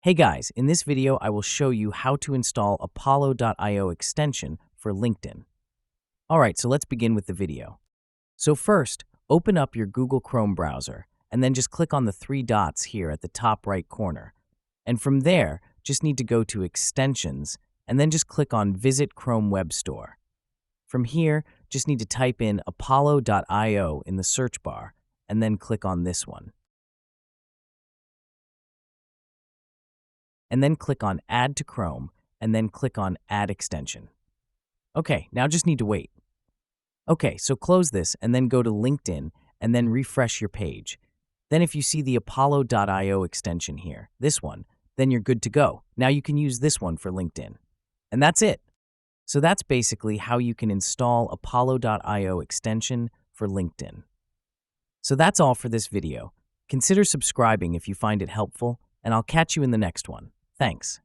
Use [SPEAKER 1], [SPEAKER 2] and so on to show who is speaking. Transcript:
[SPEAKER 1] Hey guys, in this video I will show you how to install Apollo.io extension for LinkedIn. Alright, so let's begin with the video. So first, open up your Google Chrome browser and then just click on the three dots here at the top right corner. And from there, just need to go to Extensions and then just click on Visit Chrome Web Store. From here, just need to type in Apollo.io in the search bar and then click on this one. And then click on Add to Chrome, and then click on Add Extension. Okay, now just need to wait. Okay, so close this, and then go to LinkedIn, and then refresh your page. Then if you see the Apollo.io extension here, this one, then you're good to go. Now you can use this one for LinkedIn. And that's it. So that's basically how you can install Apollo.io extension for LinkedIn. So that's all for this video. Consider subscribing if you find it helpful, and I'll catch you in the next one. Thanks.